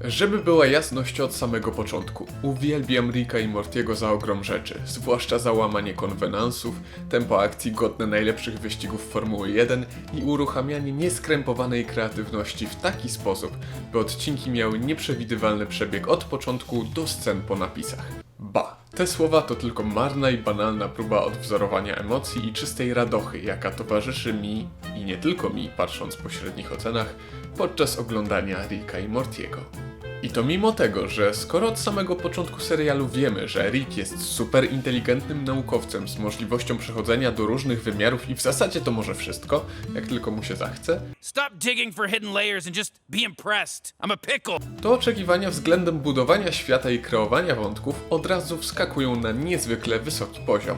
Żeby była jasność od samego początku, uwielbiam Ricka i Mortiego za ogrom rzeczy, zwłaszcza za łamanie konwenansów, tempo akcji godne najlepszych wyścigów Formuły 1 i uruchamianie nieskrępowanej kreatywności w taki sposób, by odcinki miały nieprzewidywalny przebieg od początku do scen po napisach. Ba, te słowa to tylko marna i banalna próba odwzorowania emocji i czystej radochy, jaka towarzyszy mi, i nie tylko mi, patrząc po średnich ocenach, podczas oglądania Ricka i Mortiego. I to mimo tego, że skoro od samego początku serialu wiemy, że Rick jest super inteligentnym naukowcem z możliwością przechodzenia do różnych wymiarów i w zasadzie to może wszystko, jak tylko mu się zachce, Stop digging for hidden layers and just be impressed. I'm a pickle. to oczekiwania względem budowania świata i kreowania wątków od razu wskakują na niezwykle wysoki poziom.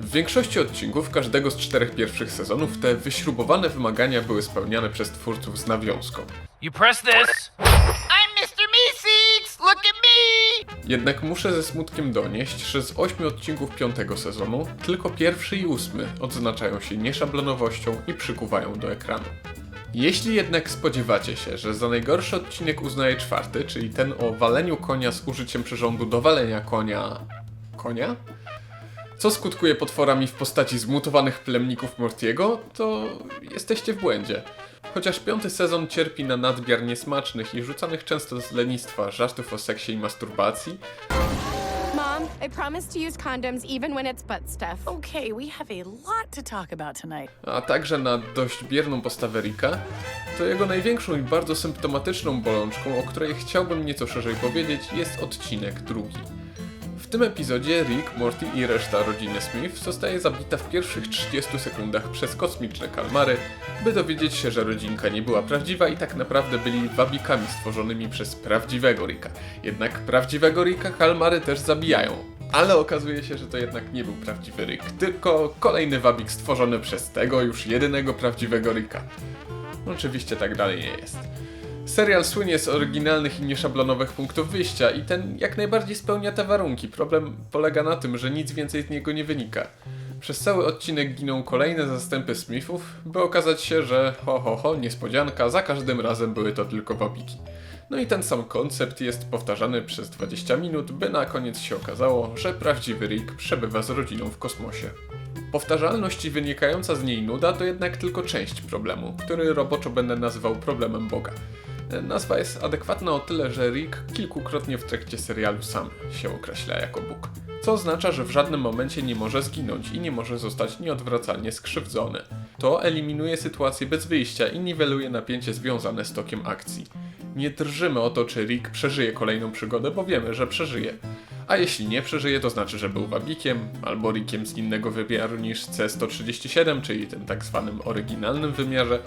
W większości odcinków każdego z 4 pierwszych sezonów te wyśrubowane wymagania były spełniane przez twórców z nawiązką. You press this. I'm Mr. Meeseeks! Look at me! Jednak muszę ze smutkiem donieść, że z 8 odcinków 5 sezonu tylko pierwszy i 8 odznaczają się nieszablonowością i przykuwają do ekranu. Jeśli jednak spodziewacie się, że za najgorszy odcinek uznaję 4, czyli ten o waleniu konia z użyciem przyrządu do walenia konia? Co skutkuje potworami w postaci zmutowanych plemników Mortiego, to jesteście w błędzie. Chociaż 5 sezon cierpi na nadmiar niesmacznych i rzucanych często z lenistwa żartów o seksie i masturbacji, Mom, I promise to use condoms even when it's butt stuff. Okay, we have a lot to talk about tonight. a także na dość bierną postawę Ricka, to jego największą i bardzo symptomatyczną bolączką, o której chciałbym nieco szerzej powiedzieć, jest odcinek 2. W tym epizodzie Rick, Morty i reszta rodziny Smith zostaje zabita w pierwszych 30 sekundach przez kosmiczne kalmary, by dowiedzieć się, że rodzinka nie była prawdziwa i tak naprawdę byli wabikami stworzonymi przez prawdziwego Ricka. Jednak prawdziwego Ricka kalmary też zabijają. Ale okazuje się, że to jednak nie był prawdziwy Rick, tylko kolejny wabik stworzony przez tego już jedynego prawdziwego Ricka. Oczywiście tak dalej nie jest. Serial słynie z oryginalnych i nieszablonowych punktów wyjścia i ten jak najbardziej spełnia te warunki. Problem polega na tym, że nic więcej z niego nie wynika. Przez cały odcinek giną kolejne zastępy Smithów, by okazać się, że niespodzianka, za każdym razem były to tylko wabiki. No i ten sam koncept jest powtarzany przez 20 minut, by na koniec się okazało, że prawdziwy Rick przebywa z rodziną w kosmosie. Powtarzalność i wynikająca z niej nuda to jednak tylko część problemu, który roboczo będę nazywał problemem Boga. Nazwa jest adekwatna o tyle, że Rick kilkukrotnie w trakcie serialu sam się określa jako Bóg. Co oznacza, że w żadnym momencie nie może zginąć i nie może zostać nieodwracalnie skrzywdzony. To eliminuje sytuację bez wyjścia i niweluje napięcie związane z tokiem akcji. Nie drżymy o to, czy Rick przeżyje kolejną przygodę, bo wiemy, że przeżyje. A jeśli nie przeżyje, to znaczy, że był wabikiem, albo Rickiem z innego wymiaru niż C-137, czyli tym tak zwanym oryginalnym wymiarze.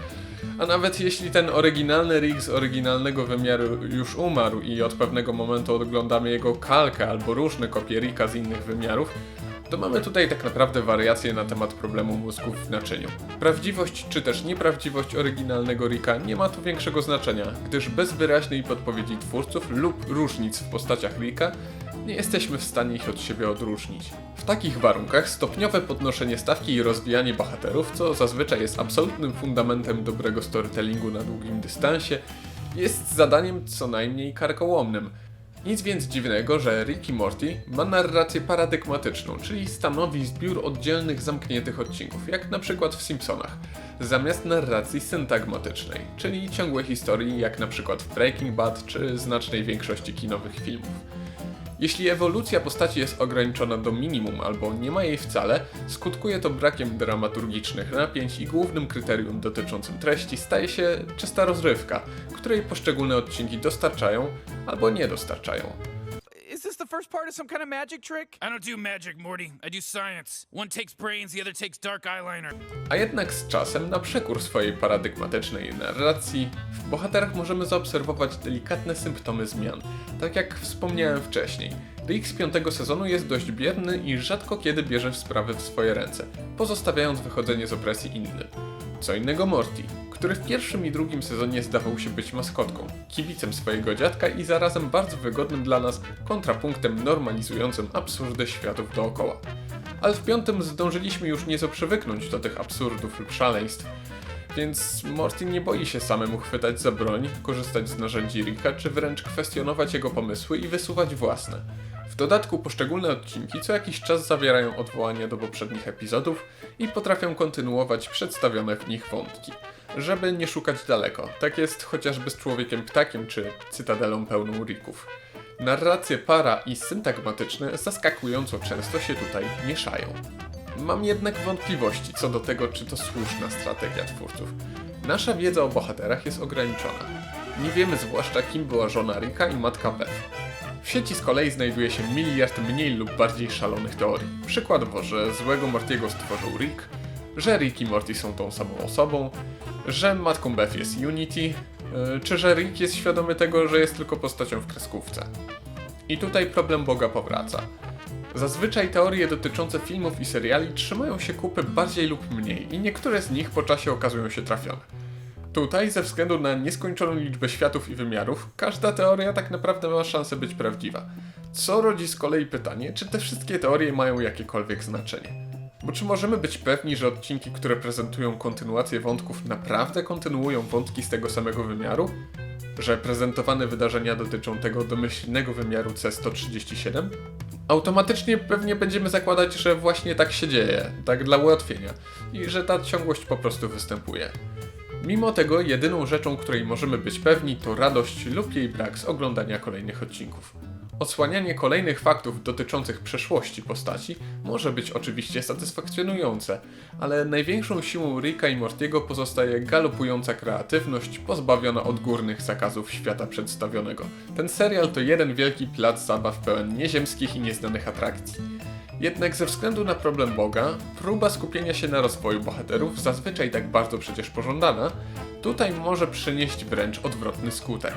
A nawet jeśli ten oryginalny Rick z oryginalnego wymiaru już umarł i od pewnego momentu oglądamy jego kalkę albo różne kopie Ricka z innych wymiarów, to mamy tutaj tak naprawdę wariacje na temat problemu mózgów w naczyniu. Prawdziwość czy też nieprawdziwość oryginalnego Ricka nie ma tu większego znaczenia, gdyż bez wyraźnej podpowiedzi twórców lub różnic w postaciach Ricka nie jesteśmy w stanie ich od siebie odróżnić. W takich warunkach stopniowe podnoszenie stawki i rozwijanie bohaterów, co zazwyczaj jest absolutnym fundamentem dobrego storytellingu na długim dystansie, jest zadaniem co najmniej karkołomnym. Nic więc dziwnego, że Rick i Morty ma narrację paradygmatyczną, czyli stanowi zbiór oddzielnych, zamkniętych odcinków, jak na przykład w Simpsonach, zamiast narracji syntagmatycznej, czyli ciągłej historii, jak na przykład w Breaking Bad czy znacznej większości kinowych filmów. Jeśli ewolucja postaci jest ograniczona do minimum albo nie ma jej wcale, skutkuje to brakiem dramaturgicznych napięć i głównym kryterium dotyczącym treści staje się czysta rozrywka, której poszczególne odcinki dostarczają albo nie dostarczają. Is this the first part of some kind of magic trick? I don't do magic, Morty. I do science. One takes brains, the other takes dark eyeliner. A jednak z czasem, na przekór swojej paradygmatycznej narracji, w bohaterach możemy zaobserwować delikatne symptomy zmian. Tak jak wspomniałem wcześniej, Rick z 5 sezonu jest dość bierny i rzadko kiedy bierze sprawy w swoje ręce, pozostawiając wychodzenie z opresji innym. Co innego Morty, który w pierwszym i drugim sezonie zdawał się być maskotką, kibicem swojego dziadka i zarazem bardzo wygodnym dla nas kontrapunktem normalizującym absurdy światów dookoła. Ale w 5 zdążyliśmy już nieco przywyknąć do tych absurdów lub szaleństw. Więc Morty nie boi się samemu chwytać za broń, korzystać z narzędzi Ricka, czy wręcz kwestionować jego pomysły i wysuwać własne. W dodatku poszczególne odcinki co jakiś czas zawierają odwołania do poprzednich epizodów i potrafią kontynuować przedstawione w nich wątki, żeby nie szukać daleko. Tak jest chociażby z Człowiekiem Ptakiem czy Cytadelą pełną Ricków. Narracje para i syntagmatyczne zaskakująco często się tutaj mieszają. Mam jednak wątpliwości co do tego, czy to słuszna strategia twórców. Nasza wiedza o bohaterach jest ograniczona. Nie wiemy zwłaszcza, kim była żona Ricka i matka Beth. W sieci z kolei znajduje się miliard mniej lub bardziej szalonych teorii. Przykładowo, że złego Mortiego stworzył Rick, że Rick i Morty są tą samą osobą, że matką Beth jest Unity, czy że Rick jest świadomy tego, że jest tylko postacią w kreskówce. I tutaj problem Boga powraca. Zazwyczaj teorie dotyczące filmów i seriali trzymają się kupy bardziej lub mniej i niektóre z nich po czasie okazują się trafione. Tutaj, ze względu na nieskończoną liczbę światów i wymiarów, każda teoria tak naprawdę ma szansę być prawdziwa. Co rodzi z kolei pytanie, czy te wszystkie teorie mają jakiekolwiek znaczenie. Bo czy możemy być pewni, że odcinki, które prezentują kontynuację wątków, naprawdę kontynuują wątki z tego samego wymiaru? Że prezentowane wydarzenia dotyczą tego domyślnego wymiaru C137? Automatycznie pewnie będziemy zakładać, że właśnie tak się dzieje, tak dla ułatwienia, i że ta ciągłość po prostu występuje. Mimo tego jedyną rzeczą, której możemy być pewni, to radość lub jej brak z oglądania kolejnych odcinków. Odsłanianie kolejnych faktów dotyczących przeszłości postaci może być oczywiście satysfakcjonujące, ale największą siłą Ricka i Mortiego pozostaje galopująca kreatywność pozbawiona odgórnych zakazów świata przedstawionego. Ten serial to jeden wielki plac zabaw pełen nieziemskich i nieznanych atrakcji. Jednak ze względu na problem Boga, próba skupienia się na rozwoju bohaterów, zazwyczaj tak bardzo przecież pożądana, tutaj może przynieść wręcz odwrotny skutek.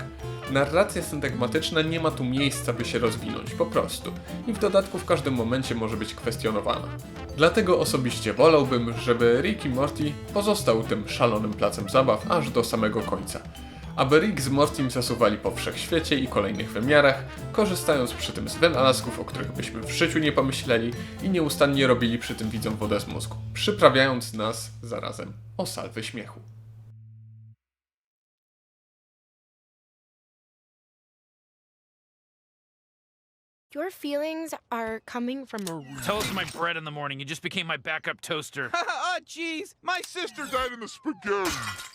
Narracja syntagmatyczna nie ma tu miejsca, by się rozwinąć, po prostu. I w dodatku w każdym momencie może być kwestionowana. Dlatego osobiście wolałbym, żeby Rick i Morty pozostał tym szalonym placem zabaw aż do samego końca. Aby Rick z Mortym zasuwali po wszechświecie i kolejnych wymiarach, korzystając przy tym z wynalazków, o których byśmy w życiu nie pomyśleli i nieustannie robili przy tym widzom wodę z mózgu, przyprawiając nas zarazem o salwy śmiechu. Your feelings are coming from a Toast my bread in the morning. You just became my backup toaster. Ah, jeez, my sister died in the spaghetti.